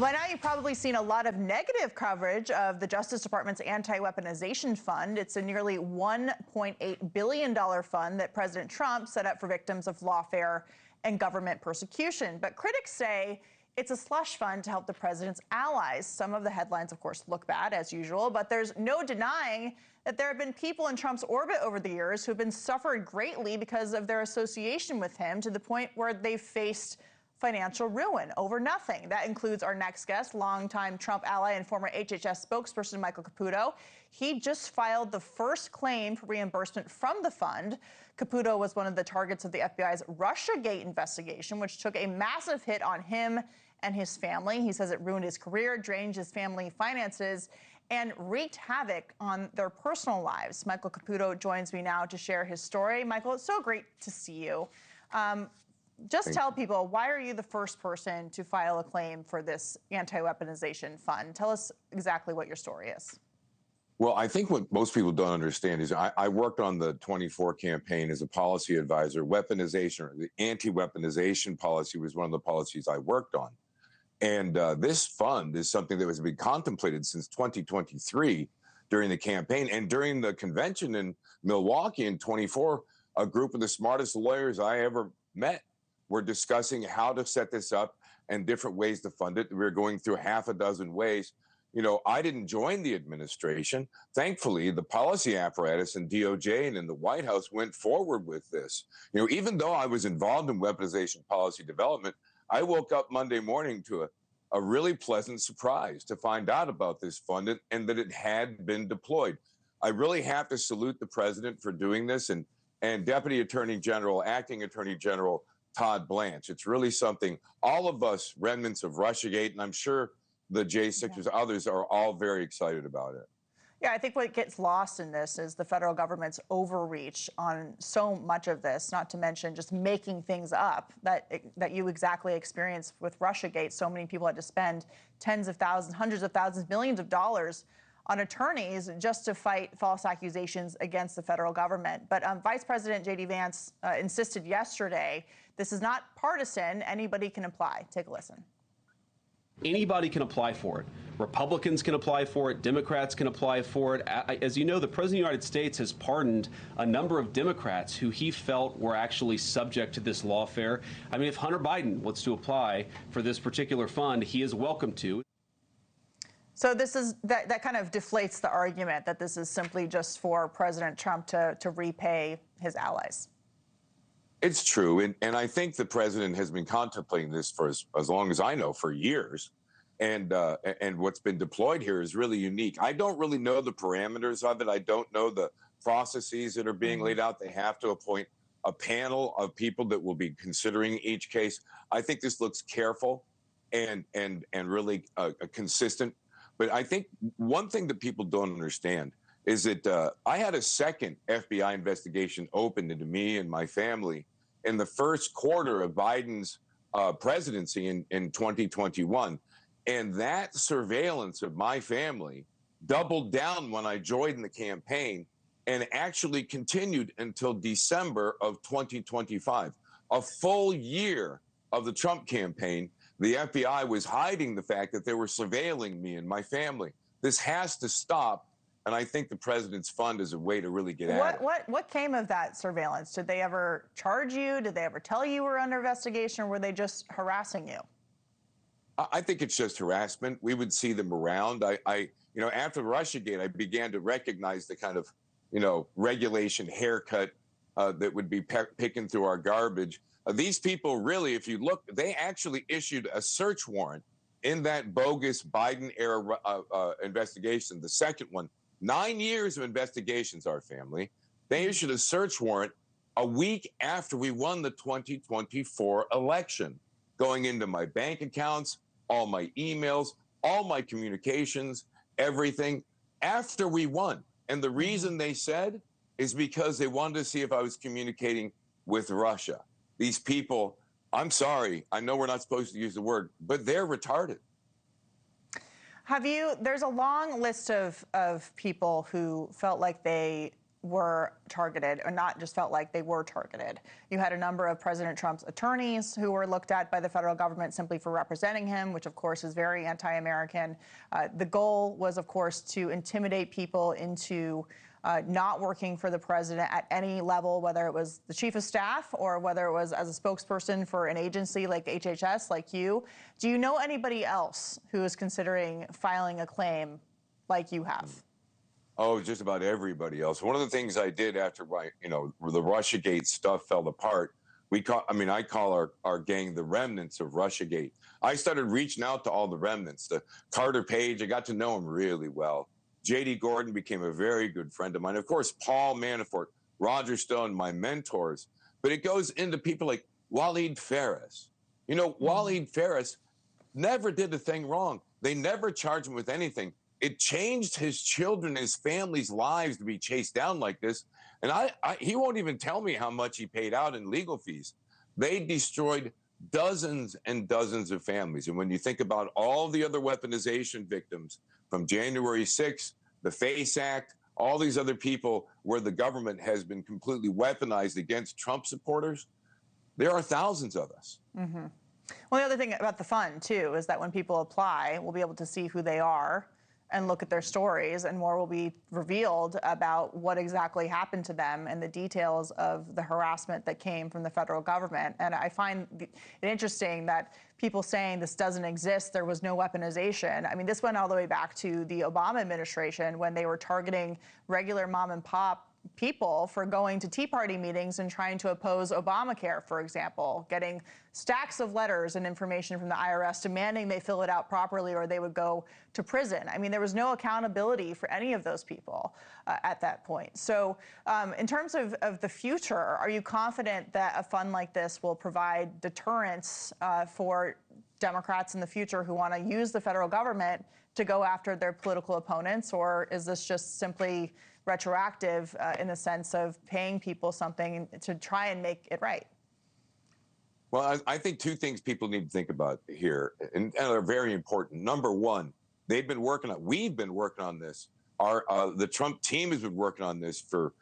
Well, by now you've probably seen a lot of negative coverage of the Justice Department's Anti-weaponization fund. It's a nearly $1.8 billion fund that President Trump set up for victims of lawfare and government persecution. But critics say it's a slush fund to help the president's allies. Some of the headlines, of course, look bad, as usual, but there's no denying that there have been people in Trump's orbit over the years who have been suffered greatly because of their association with him, to the point where they've faced financial ruin over nothing. That includes our next guest, longtime Trump ally and former HHS spokesperson Michael Caputo. He just filed the first claim for reimbursement from the fund. Caputo was one of the targets of the FBI's russiagate investigation, which took a massive hit on him and his family. He says it ruined his career, drained his family finances, and wreaked havoc on their personal lives. Michael Caputo joins me now to share his story. Michael, it's so great to see you. Just tell people, why are you the first person to file a claim for this anti-weaponization fund? Tell us exactly what your story is. Well, I think what most people don't understand is I worked on the 24 campaign as a policy advisor. Weaponization, or the anti-weaponization policy, was one of the policies I worked on. And this fund is something that has been contemplated since 2023 during the campaign. And during the convention in Milwaukee in 24, a group of the smartest lawyers I ever met were discussing how to set this up and different ways to fund it. We were going through half a dozen ways. You know, I didn't join the administration. Thankfully, the policy apparatus and DOJ and in the White House went forward with this. You know, even though I was involved in weaponization policy development, I woke up Monday morning to a really pleasant surprise to find out about this fund and that it had been deployed. I really have to salute the president for doing this, and Deputy Attorney General, Acting Attorney General Todd Blanche. It's really something all of us remnants of Russiagate, and I'm sure the J6ers, others are all very excited about it. Yeah, I think what gets lost in this is the federal government's overreach on so much of this, not to mention just making things up that you exactly experienced with Russiagate. So many people had to spend tens of thousands, hundreds of thousands, millions of dollars on attorneys just to fight false accusations against the federal government. But Vice President J.D. Vance insisted yesterday, this is not partisan. Anybody can apply. Take a listen. Anybody can apply for it. Republicans can apply for it. Democrats can apply for it. As you know, the President of the United States has pardoned a number of Democrats who he felt were actually subject to this lawfare. I mean, if Hunter Biden wants to apply for this particular fund, he is welcome to. So this is that kind of deflates the argument that this is simply just for President Trump to repay his allies. It's true, and I think the president has been contemplating this for as long as I know, for years, and what's been deployed here is really unique. I don't really know the parameters of it. I don't know the processes that are being laid out. They have to appoint a panel of people that will be considering each case. I think this looks careful and really consistent. But I think one thing that people don't understand is that I had a second FBI investigation opened into me and my family in the first quarter of Biden's presidency in 2021. And that surveillance of my family doubled down when I joined the campaign and actually continued until December of 2025. A full year of the Trump campaign, the FBI was hiding the fact that they were surveilling me and my family. This has to stop. And I think the president's fund is a way to really get at it. What came of that surveillance? Did they ever charge you? Did they ever tell you were under investigation, or were they just harassing you? I think it's just harassment. We would see them around. After Russiagate, I began to recognize the kind of, regulation haircut that would be picking through our garbage. These people really, if you look, they actually issued a search warrant in that bogus Biden era investigation, the second one. 9 years of investigations, our family. They issued a search warrant a week after we won the 2024 election, going into my bank accounts, all my emails, all my communications, everything, after we won. And the reason they said is because they wanted to see if I was communicating with Russia. These people, I'm sorry, I know we're not supposed to use the word, but they're retarded. There's a long list of people who felt like they were targeted, or not just felt like they were targeted. You had a number of President Trump's attorneys who were looked at by the federal government simply for representing him, which of course is very anti-American. The goal was, of course, to intimidate people into not working for the president at any level, whether it was the chief of staff or whether it was as a spokesperson for an agency like HHS, like you. Do you know anybody else who is considering filing a claim like you have? Oh, just about everybody else. One of the things I did after the Russiagate stuff fell apart, I call our gang the remnants of Russiagate. I started reaching out to all the remnants. The Carter Page, I got to know him really well. J.D. Gordon became a very good friend of mine. Of course, Paul Manafort, Roger Stone, my mentors. But it goes into people like Waleed Ferris. You know, Waleed Ferris never did a thing wrong. They never charged him with anything. It changed his children, his family's lives to be chased down like this. And he won't even tell me how much he paid out in legal fees. They destroyed dozens and dozens of families. And when you think about all the other weaponization victims from January 6th, the FACE Act, all these other people where the government has been completely weaponized against Trump supporters, there are thousands of us. Mm-hmm. Well, the other thing about the fund, too, is that when people apply, we'll be able to see who they are and look at their stories, and more will be revealed about what exactly happened to them and the details of the harassment that came from the federal government. And I find it interesting that people saying this doesn't exist, there was no weaponization. I mean, this went all the way back to the Obama administration when they were targeting regular mom and pop people for going to Tea Party meetings and trying to oppose Obamacare, for example, getting stacks of letters and information from the IRS demanding they fill it out properly or they would go to prison. I mean, there was no accountability for any of those people at that point. So in terms of the future, are you confident that a fund like this will provide deterrence for Democrats in the future who want to use the federal government to go after their political opponents, or is this just simply retroactive in the sense of paying people something to try and make it right? Well, I think two things people need to think about here, and are very important. Number one, we've been working on this. The Trump team has been working on this for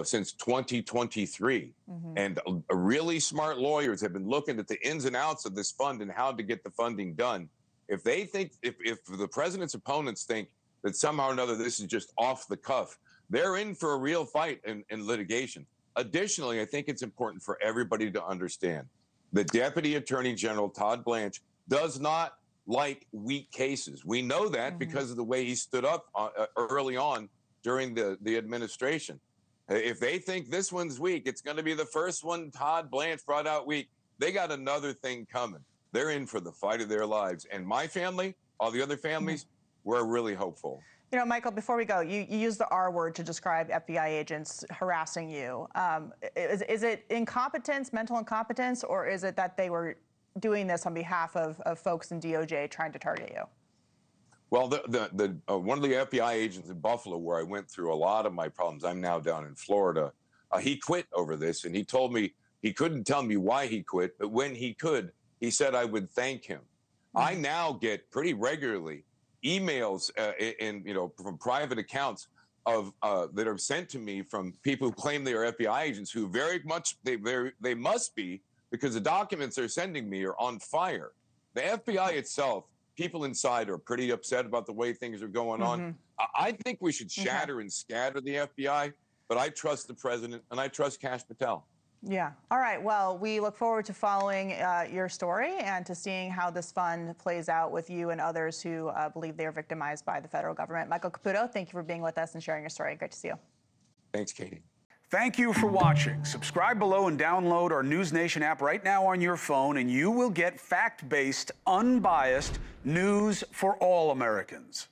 since 2023. Mm-hmm. And really smart lawyers have been looking at the ins and outs of this fund and how to get the funding done. If they think, if the president's opponents think that somehow or another this is just off the cuff, they're in for a real fight in litigation. Additionally, I think it's important for everybody to understand the Deputy Attorney General, Todd Blanche, does not like weak cases. We know that because of the way he stood up early on during the administration. If they think this one's weak, it's going to be the first one Todd Blanche brought out weak. They got another thing coming. They're in for the fight of their lives. And my family, all the other families, we're really hopeful. You know, Michael, before we go, you use the R word to describe FBI agents harassing you. Is it incompetence, mental incompetence, or is it that they were doing this on behalf of folks in DOJ trying to target you? Well, one of the FBI agents in Buffalo, where I went through a lot of my problems, I'm now down in Florida, he quit over this, and he told me he couldn't tell me why he quit, but when he could, he said I would thank him. I now get pretty regularly emails from private accounts that are sent to me from people who claim they are FBI agents, who they must be, because the documents they're sending me are on fire. The FBI itself, people inside are pretty upset about the way things are going on. I think we should shatter and scatter the FBI, but I trust the president and I trust Kash Patel. Yeah. All right. Well, we look forward to following your story and to seeing how this fund plays out with you and others who believe they are victimized by the federal government. Michael Caputo, thank you for being with us and sharing your story. Great to see you. Thanks, Katie. Thank you for watching. Subscribe below and download our NewsNation app right now on your phone, and you will get fact-based, unbiased news for all Americans.